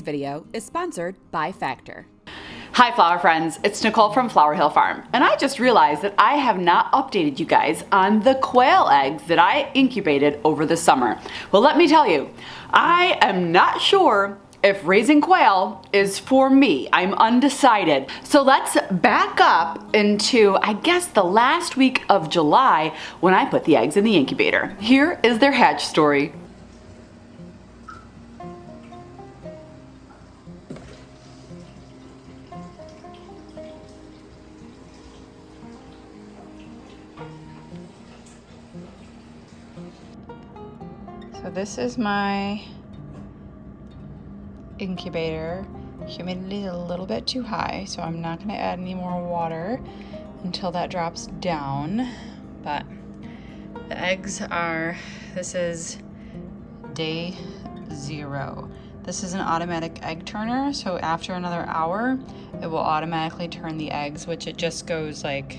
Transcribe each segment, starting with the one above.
Today's video is sponsored by Factor. Hi flower friends, it's Nicole from Flower Hill Farm, and I just realized that I have not updated you guys on the quail eggs that I incubated over the summer. Well, let me tell you, I am not sure if raising quail is for me. I'm undecided. So let's back up into, I guess, the last week of July when I put the eggs in the incubator. Here is their hatch story. So this is my incubator. Humidity is a little bit too high, so I'm not going to add any more water until that drops down. But the eggs are, this is day 0. This is an automatic egg turner, so after another hour, it will automatically turn the eggs, which it just goes like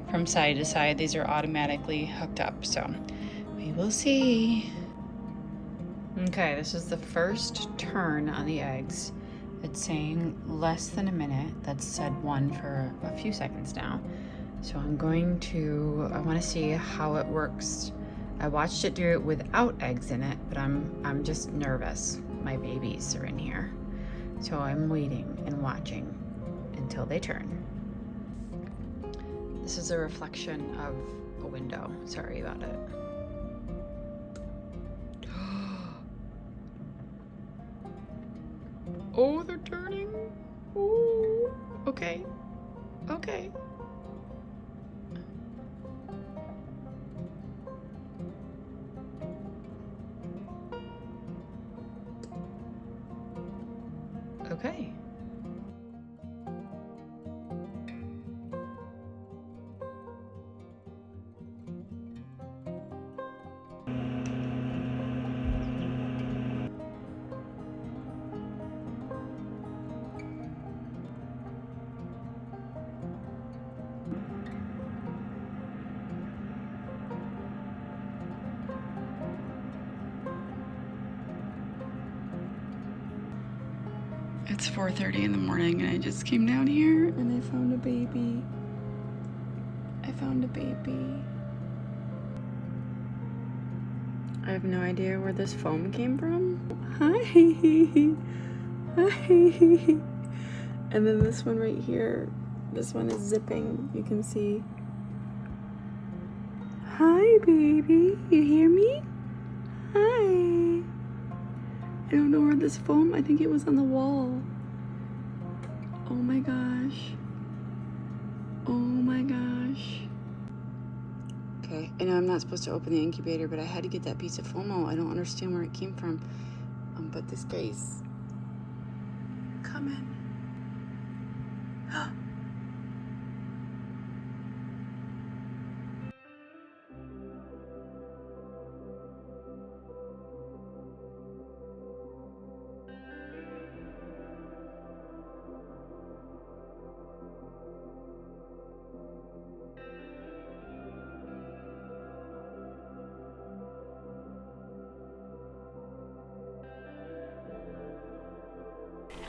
from side to side. These are automatically hooked up, so we will see. Okay, this is the first turn on the eggs. It's saying less than a minute. That's said 1 for a few seconds now. So I want to see how it works. I watched it do it without eggs in it, but I'm just nervous. My babies are in here. So I'm waiting and watching until they turn. This is a reflection of a window. Sorry about it. Oh, they're turning. Ooh. Okay. Okay. Okay. It's 4:30 in the morning and I just came down here and I found a baby. I have no idea where this foam came from. Hi. Hi. And then this one right here, this one is zipping, you can see. Hi, baby. You hear me? Hi. I don't know where this foam, I think it was on the wall. Oh my gosh. Oh my gosh. Okay, I know I'm not supposed to open the incubator, but I had to get that piece of foam out. I don't understand where it came from. But this guy's coming.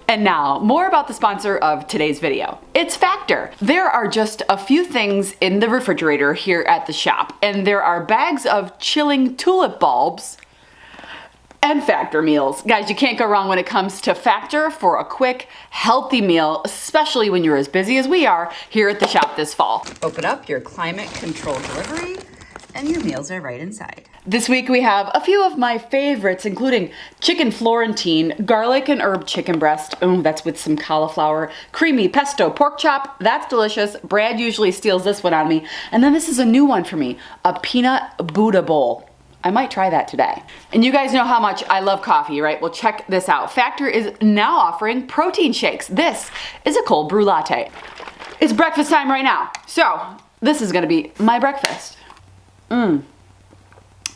And now, more about the sponsor of today's video. It's Factor. There are just a few things in the refrigerator here at the shop, and there are bags of chilling tulip bulbs and Factor meals. Guys, you can't go wrong when it comes to Factor for a quick, healthy meal, especially when you're as busy as we are here at the shop this fall. Open up your climate control delivery, and your meals are right inside. This week we have a few of my favorites, including chicken Florentine, garlic and herb chicken breast. Ooh, that's with some cauliflower, creamy pesto pork chop. That's delicious. Brad usually steals this one on me. And then this is a new one for me, a peanut Buddha bowl. I might try that today. And you guys know how much I love coffee, right? Well, check this out. Factor is now offering protein shakes. This is a cold brew latte. It's breakfast time right now. So this is gonna be my breakfast.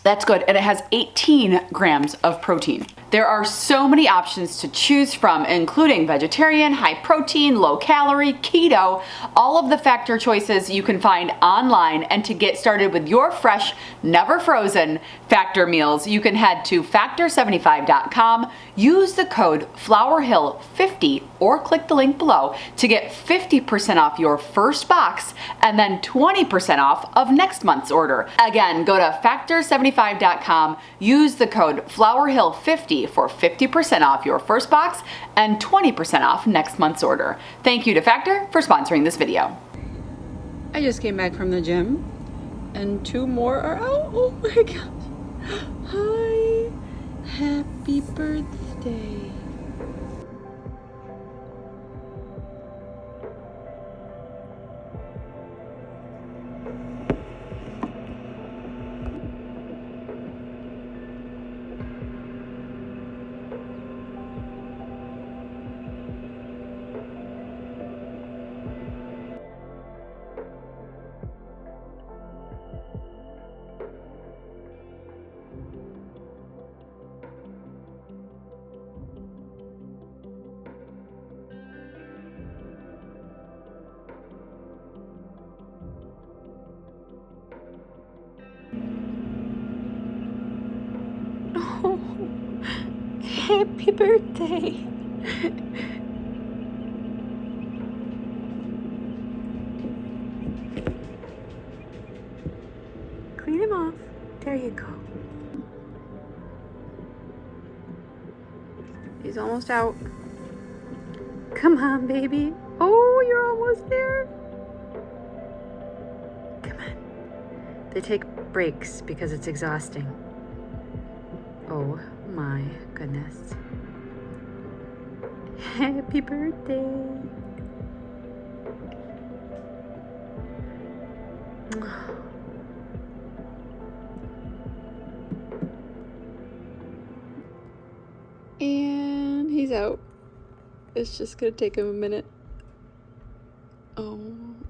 That's good, and it has 18 grams of protein. There are so many options to choose from, including vegetarian, high protein, low calorie, keto, all of the Factor choices you can find online. And to get started with your fresh, never frozen Factor meals, you can head to factor75.com, use the code FlowerHill50 or click the link below to get 50% off your first box and then 20% off of next month's order. Again, go to factor75.com, use the code FlowerHill50 for 50% off your first box and 20% off next month's order. Thank you to Factor for sponsoring this video. I just came back from the gym and 2 more are out. Oh my gosh. Hi. Happy birthday. Oh, happy birthday. Clean him off. There you go. He's almost out. Come on, baby. Oh, you're almost there. Come on. They take breaks because it's exhausting. Oh my goodness. Happy birthday. And he's out. It's just gonna take him a minute. Oh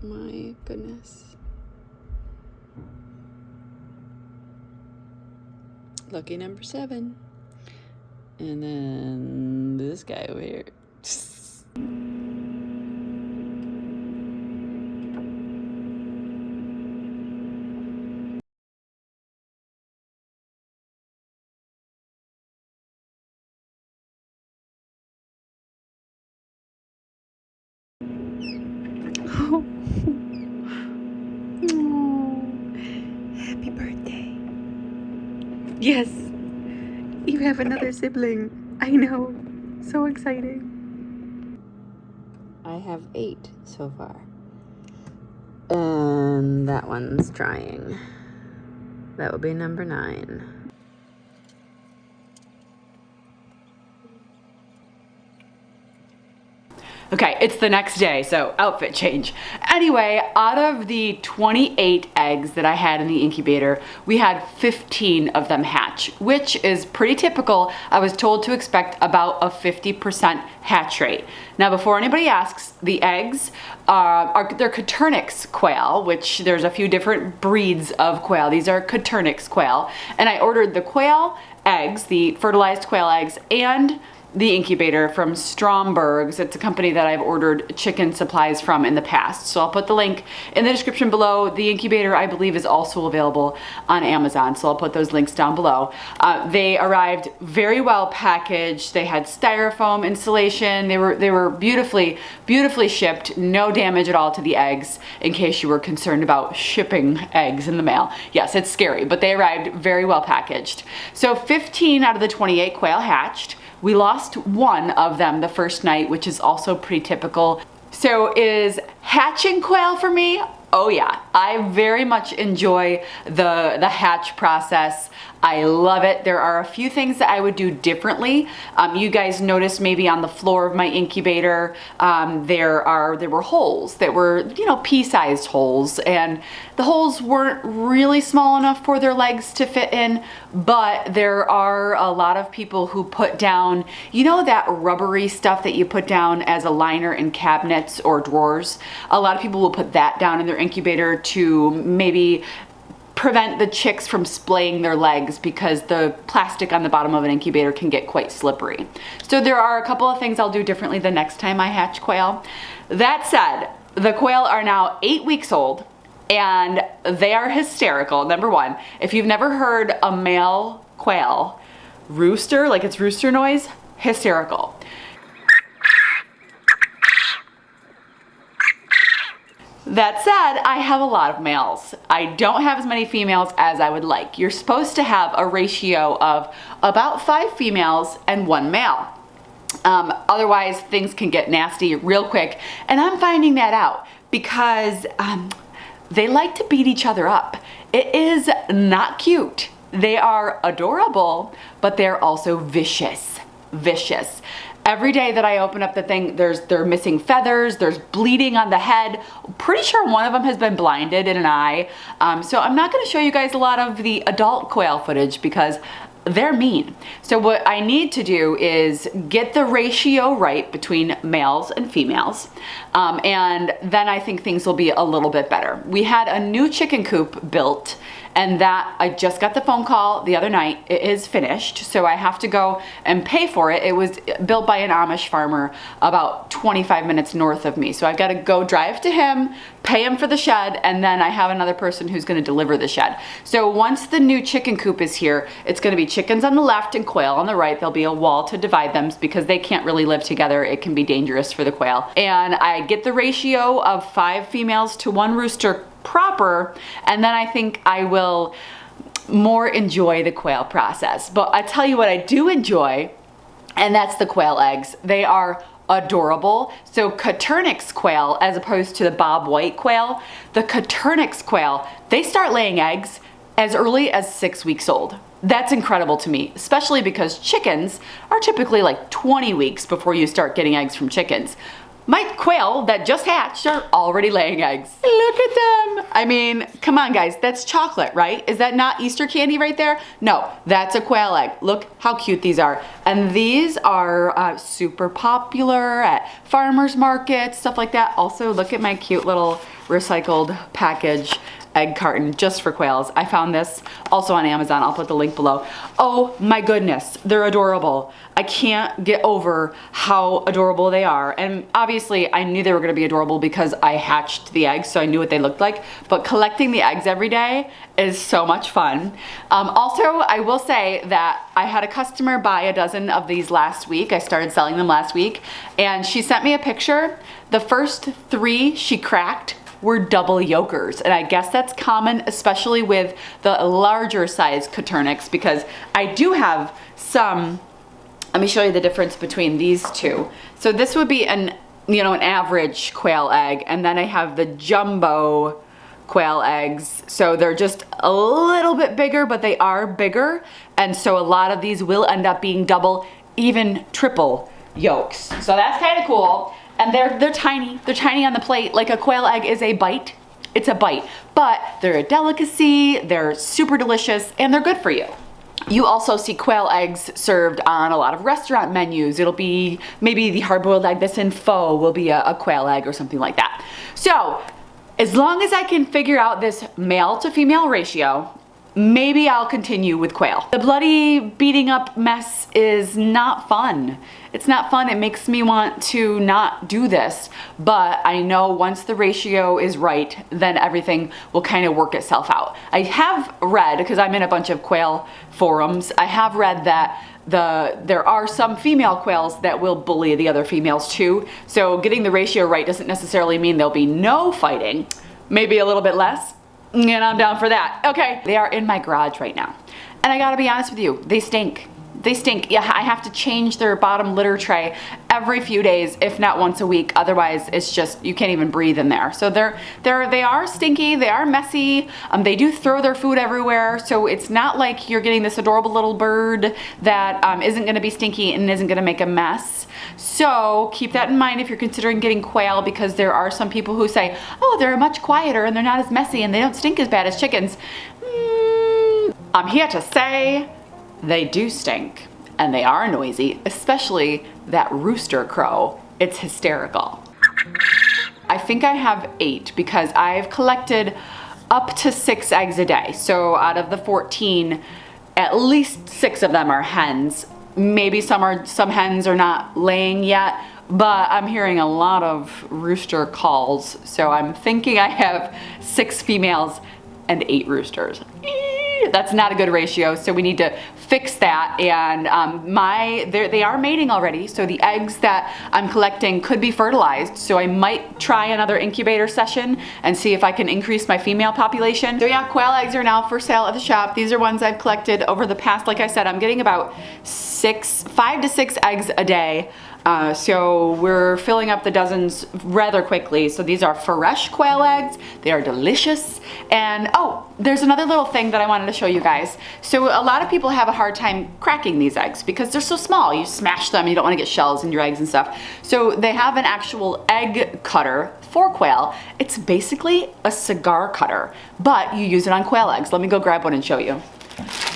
my goodness. Lucky number 7. And then this guy over here. Oh. Oh. Happy birthday. Yes, you have another sibling. I know, so exciting. I have 8 so far. And that one's trying. That would be number 9. Okay, it's the next day, so outfit change. Anyway, out of the 28 eggs that I had in the incubator, we had 15 of them hatch, which is pretty typical. I was told to expect about a 50% hatch rate. Now, before anybody asks, the eggs they're Coturnix quail, which there's a few different breeds of quail. These are Coturnix quail, and I ordered the quail eggs, the fertilized quail eggs, and the incubator from Stromberg's. It's a company that I've ordered chicken supplies from in the past. So I'll put the link in the description below. The incubator, I believe, is also available on Amazon. So I'll put those links down below. They arrived very well packaged. They had styrofoam insulation. They were beautifully shipped. No damage at all to the eggs, in case you were concerned about shipping eggs in the mail. Yes, it's scary, but they arrived very well packaged. So 15 out of the 28 quail hatched. We lost one of them the first night, which is also pretty typical. So is hatching quail for me? Oh yeah, I very much enjoy the hatch process. I love it. There are a few things that I would do differently. You guys noticed maybe on the floor of my incubator, there were holes that were, pea-sized holes, and the holes weren't really small enough for their legs to fit in, but there are a lot of people who put down, that rubbery stuff that you put down as a liner in cabinets or drawers. A lot of people will put that down in their incubator to maybe prevent the chicks from splaying their legs, because the plastic on the bottom of an incubator can get quite slippery. So there are a couple of things I'll do differently the next time I hatch quail. That said, the quail are now 8 weeks old and they are hysterical. Number one, if you've never heard a male quail rooster, like its rooster noise, hysterical. That said, I have a lot of males. I don't have as many females as I would like. You're supposed to have a ratio of about 5 females and 1 male. Otherwise, things can get nasty real quick, and I'm finding that out because they like to beat each other up. It is not cute. They are adorable, but they're also vicious. Vicious. Every day that I open up the thing, they're missing feathers, there's bleeding on the head. Pretty sure one of them has been blinded in an eye. So I'm not gonna show you guys a lot of the adult quail footage because they're mean. So what I need to do is get the ratio right between males and females. And then I think things will be a little bit better. We had a new chicken coop built, and that I just got the phone call the other night. It is finished, so I have to go and pay for it. It was built by an Amish farmer about 25 minutes north of me. So I've got to go drive to him, pay him for the shed, and then I have another person who's going to deliver the shed. So once the new chicken coop is here, it's going to be chickens on the left and quail on the right. There'll be a wall to divide them because they can't really live together. It can be dangerous for the quail. And I get the ratio of 5 females to 1 rooster proper, and then I think I will more enjoy the quail process. But I tell you what I do enjoy, and that's the quail eggs. They are adorable. So Coturnix quail, as opposed to the Bob White quail, the Coturnix quail, they start laying eggs as early as 6 weeks old. That's incredible to me, especially because chickens are typically like 20 weeks before you start getting eggs from chickens. My quail that just hatched are already laying eggs. Look at them. I mean, come on guys, that's chocolate, right? Is that not Easter candy right there? No, that's a quail egg. Look how cute these are. And these are super popular at farmers markets, stuff like that. Also, look at my cute little recycled package egg carton just for quails. I found this also on Amazon. I'll put the link below. Oh my goodness, they're adorable. I can't get over how adorable they are. And obviously I knew they were gonna be adorable because I hatched the eggs, so I knew what they looked like. But collecting the eggs every day is so much fun. Also, I will say that I had a customer buy a dozen of these last week. I started selling them last week, and she sent me a picture. The first 3 she cracked were double yolkers, and I guess that's common, especially with the larger size Coturnix, because I do have some. Let me show you the difference between these two. So this would be an average quail egg, and then I have the jumbo quail eggs. So they're just a little bit bigger, but they are bigger, and so a lot of these will end up being double, even triple yolks. So that's kind of cool. And they're tiny. They're tiny on the plate. Like a quail egg is a bite. It's a bite. But they're a delicacy, they're super delicious, and they're good for you. You also see quail eggs served on a lot of restaurant menus. It'll be maybe the hard-boiled egg that's in pho will be a quail egg or something like that. So as long as I can figure out this male to female ratio, maybe I'll continue with quail. The bloody beating up mess is not fun. It's not fun. It makes me want to not do this, but I know once the ratio is right, then everything will kind of work itself out. I have read, because I'm in a bunch of quail forums, I have read that there are some female quails that will bully the other females too. So getting the ratio right doesn't necessarily mean there'll be no fighting, maybe a little bit less. And I'm down for that. Okay, they are in my garage right now. And I gotta be honest with you, they stink. They stink. Yeah, I have to change their bottom litter tray every few days, if not once a week. Otherwise, it's just, you can't even breathe in there. So they are stinky, they are messy. They do throw their food everywhere. So it's not like you're getting this adorable little bird that isn't gonna be stinky and isn't gonna make a mess. So keep that in mind if you're considering getting quail, because there are some people who say, oh, they're much quieter and they're not as messy and they don't stink as bad as chickens. I'm here to say, they do stink, and they are noisy, especially that rooster crow. It's hysterical. I think I have 8 because I've collected up to 6 eggs a day. So out of the 14, at least 6 of them are hens. Maybe some hens are not laying yet, but I'm hearing a lot of rooster calls. So I'm thinking I have 6 females and 8 roosters. That's not a good ratio, so we need to fix that. And they are mating already, so the eggs that I'm collecting could be fertilized, so I might try another incubator session and see if I can increase my female population. So yeah, quail eggs are now for sale at the shop. These are ones I've collected over the past, like I said, I'm getting about 5 to 6 eggs a day. So we're filling up the dozens rather quickly. So these are fresh quail eggs. They are delicious. And oh, there's another little thing that I wanted to show you guys. So a lot of people have a hard time cracking these eggs because they're so small. You smash them, you don't want to get shells in your eggs and stuff. So they have an actual egg cutter for quail. It's basically a cigar cutter, but you use it on quail eggs. Let me go grab one and show you.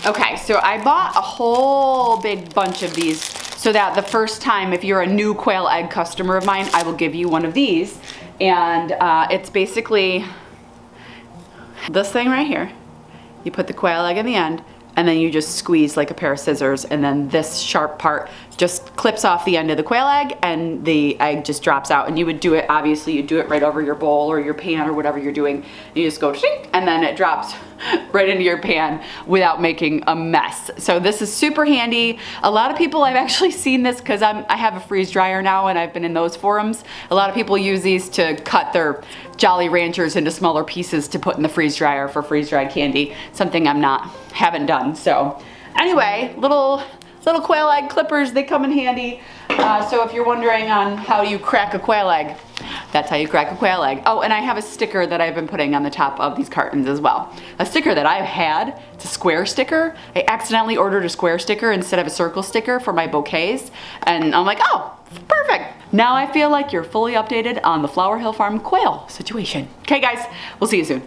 Okay, so I bought a whole big bunch of these so that the first time, if you're a new quail egg customer of mine, I will give you one of these. And it's basically this thing right here. You put the quail egg in the end, and then you just squeeze like a pair of scissors, and then this sharp part just clips off the end of the quail egg, and the egg just drops out. And you would do it, obviously, you do it right over your bowl or your pan or whatever you're doing. You just go shink, and then it drops right into your pan without making a mess. So this is super handy. A lot of people, I've actually seen this because I have a freeze dryer now, and I've been in those forums. A lot of people use these to cut their Jolly Ranchers into smaller pieces to put in the freeze dryer for freeze dried candy. Something haven't done. So anyway, little quail egg clippers, they come in handy. So if you're wondering on how you crack a quail egg, that's how you crack a quail egg. Oh, and I have a sticker that I've been putting on the top of these cartons as well. A sticker that I've had, it's a square sticker. I accidentally ordered a square sticker instead of a circle sticker for my bouquets. And I'm like, oh, perfect. Now I feel like you're fully updated on the Flower Hill Farm quail situation. Okay guys, we'll see you soon.